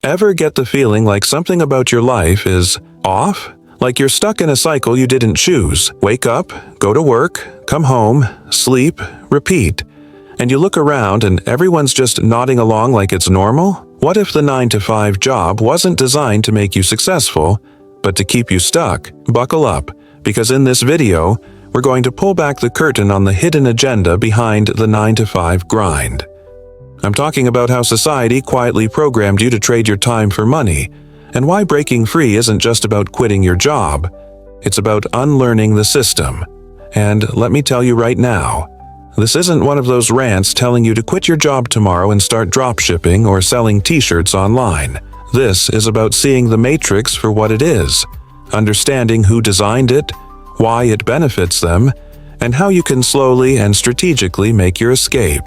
Ever get the feeling like something about your life is off? Like you're stuck in a cycle you didn't choose. Wake up, go to work, come home, sleep, repeat. And you look around and everyone's just nodding along like it's normal? What if the 9-to-5 job wasn't designed to make you successful, but to keep you stuck? Buckle up, because in this video, we're going to pull back the curtain on the hidden agenda behind the 9-to-5 grind. I'm talking about how society quietly programmed you to trade your time for money, and why breaking free isn't just about quitting your job. It's about unlearning the system. And let me tell you right now, this isn't one of those rants telling you to quit your job tomorrow and start dropshipping or selling t-shirts online. This is about seeing the matrix for what it is, understanding who designed it, why it benefits them, and how you can slowly and strategically make your escape.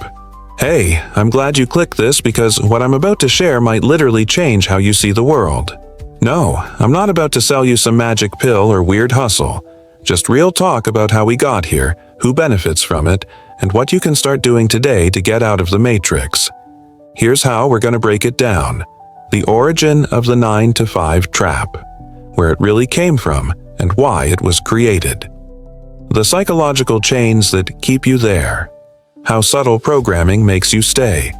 Hey, I'm glad you clicked this because what I'm about to share might literally change how you see the world. No, I'm not about to sell you some magic pill or weird hustle. Just real talk about how we got here, who benefits from it, and what you can start doing today to get out of the matrix. Here's how we're going to break it down. The origin of the 9-to-5 trap, where it really came from, and why it was created. The psychological chains that keep you there. How subtle programming makes you stay.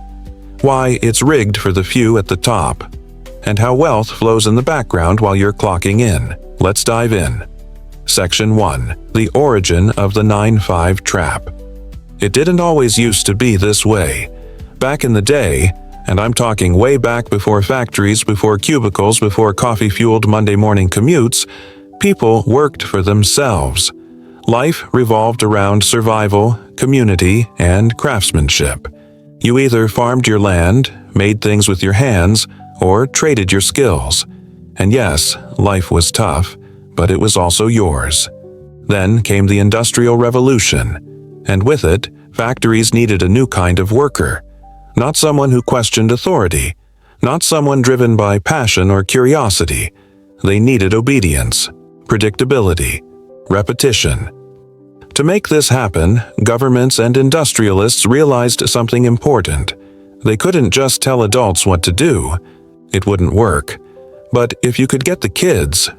Why it's rigged for the few at the top. And how wealth flows in the background while you're clocking in. Let's dive in. Section 1. The origin of the 9-5 trap. It didn't always used to be this way. Back in the day, and I'm talking way back before factories, before cubicles, before coffee-fueled Monday morning commutes, people worked for themselves. Life revolved around survival, community, and craftsmanship. You either farmed your land, made things with your hands, or traded your skills. And yes, life was tough, but it was also yours. Then came the Industrial Revolution, and with it, factories needed a new kind of worker. Not someone who questioned authority, not someone driven by passion or curiosity. They needed obedience, predictability, repetition. To make this happen, governments and industrialists realized something important. They couldn't just tell adults what to do. It wouldn't work. But if you could get the kids.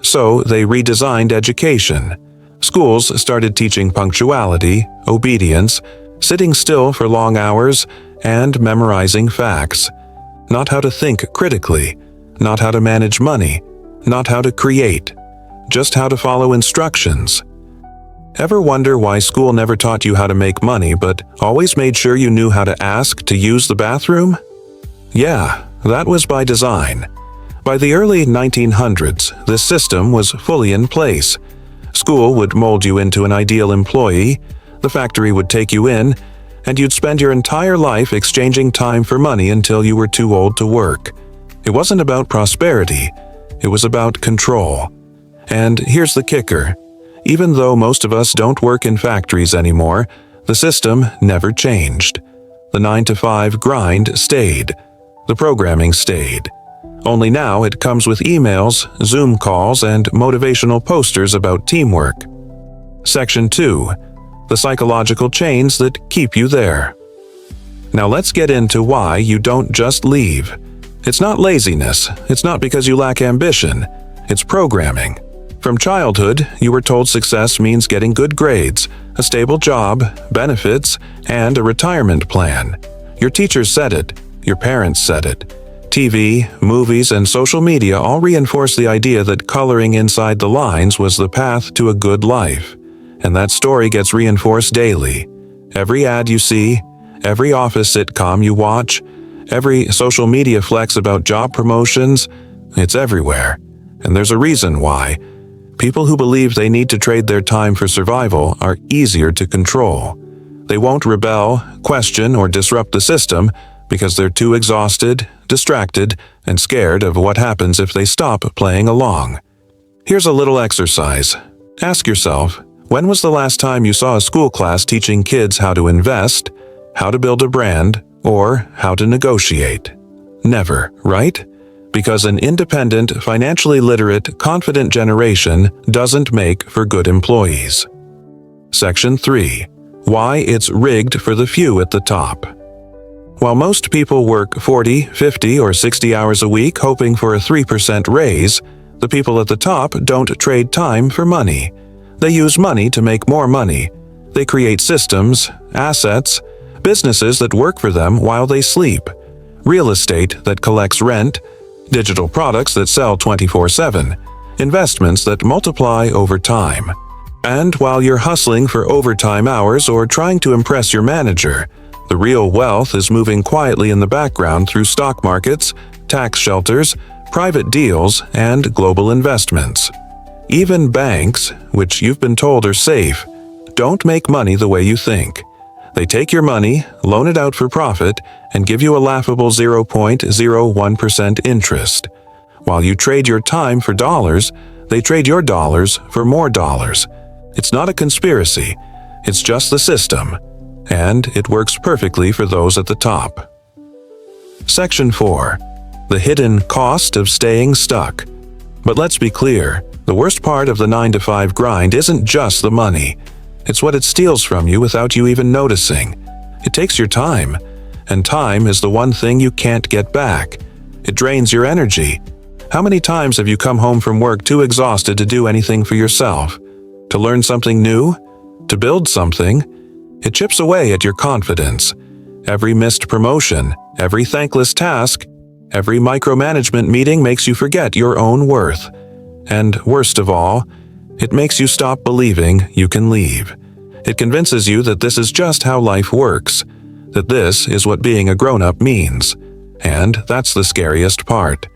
So they redesigned education. Schools started teaching punctuality, obedience, sitting still for long hours, and memorizing facts. Not how to think critically, not how to manage money, not how to create, just how to follow instructions. Ever wonder why school never taught you how to make money but always made sure you knew how to ask to use the bathroom? Yeah, that was by design. By the early 1900s, this system was fully in place. School would mold you into an ideal employee, the factory would take you in, and you'd spend your entire life exchanging time for money until you were too old to work. It wasn't about prosperity, it was about control. And here's the kicker. Even though most of us don't work in factories anymore, the system never changed. The 9-to-5 grind stayed. The programming stayed. Only now it comes with emails, Zoom calls, and motivational posters about teamwork. Section 2. The psychological chains that keep you there. Now let's get into why you don't just leave. It's not laziness. It's not because you lack ambition. It's programming. From childhood, you were told success means getting good grades, a stable job, benefits, and a retirement plan. Your teachers said it. Your parents said it. TV, movies, and social media all reinforce the idea that coloring inside the lines was the path to a good life. And that story gets reinforced daily. Every ad you see, every office sitcom you watch, every social media flex about job promotions, it's everywhere. And there's a reason why. People who believe they need to trade their time for survival are easier to control. They won't rebel, question, or disrupt the system because they're too exhausted, distracted, and scared of what happens if they stop playing along. Here's a little exercise. Ask yourself, when was the last time you saw a school class teaching kids how to invest, how to build a brand, or how to negotiate? Never, right? Because an independent, financially literate, confident generation doesn't make for good employees. Section 3. Why it's rigged for the few at the top. While most people work 40, 50, or 60 hours a week hoping for a 3% raise, the people at the top don't trade time for money. They use money to make more money. They create systems, assets, businesses that work for them while they sleep, real estate that collects rent, digital products that sell 24/7, investments that multiply over time. And while you're hustling for overtime hours or trying to impress your manager, the real wealth is moving quietly in the background through stock markets, tax shelters, private deals, and global investments. Even banks, which you've been told are safe, don't make money the way you think. They take your money, loan it out for profit, and give you a laughable 0.01% interest. While you trade your time for dollars, they trade your dollars for more dollars. It's not a conspiracy, it's just the system, and it works perfectly for those at the top. Section 4. The hidden cost of staying stuck. But let's be clear, the worst part of the 9-to-5 grind isn't just the money. It's what it steals from you without you even noticing. It takes your time, and time is the one thing you can't get back. It drains your energy. How many times have you come home from work too exhausted to do anything for yourself? To learn something new? To build something? It chips away at your confidence. Every missed promotion, every thankless task, every micromanagement meeting makes you forget your own worth. And worst of all, it makes you stop believing you can leave. It convinces you that this is just how life works, that this is what being a grown-up means. And that's the scariest part,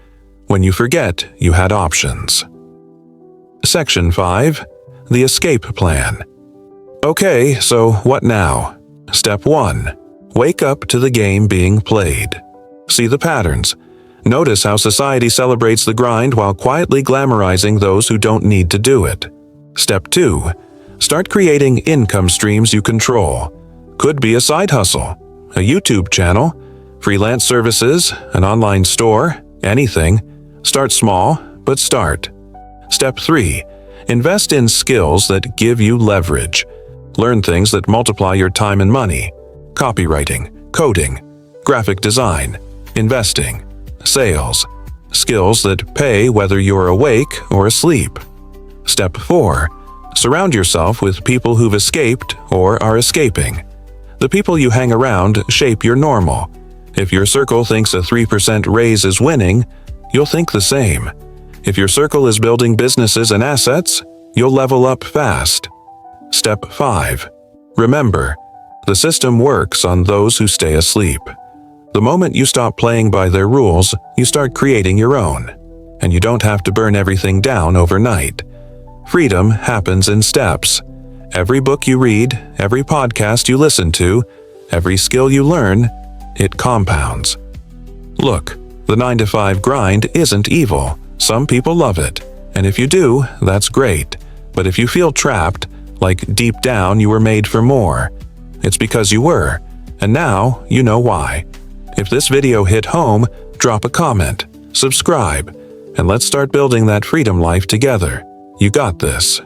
when you forget you had options. Section 5. The Escape Plan. Okay, so what now? Step 1. Wake up to the game being played. See the patterns. Notice how society celebrates the grind while quietly glamorizing those who don't need to do it. Step 2. Start creating income streams you control. Could be a side hustle, a YouTube channel, freelance services, an online store, anything. Start small, but start. Step 3. Invest in skills that give you leverage. Learn things that multiply your time and money. Copywriting, coding, graphic design, investing, sales. Skills that pay whether you're awake or asleep. Step 4. Surround yourself with people who've escaped or are escaping. The people you hang around shape your normal. If your circle thinks a 3% raise is winning, you'll think the same. If your circle is building businesses and assets, you'll level up fast. Step 5. Remember, the system works on those who stay asleep. The moment you stop playing by their rules, you start creating your own. And you don't have to burn everything down overnight. Freedom happens in steps. Every book you read, every podcast you listen to, every skill you learn, it compounds. Look, the 9-to-5 grind isn't evil. Some people love it. And if you do, that's great. But if you feel trapped, like deep down you were made for more, it's because you were. And now you know why. If this video hit home, drop a comment, subscribe, and let's start building that freedom life together. You got this.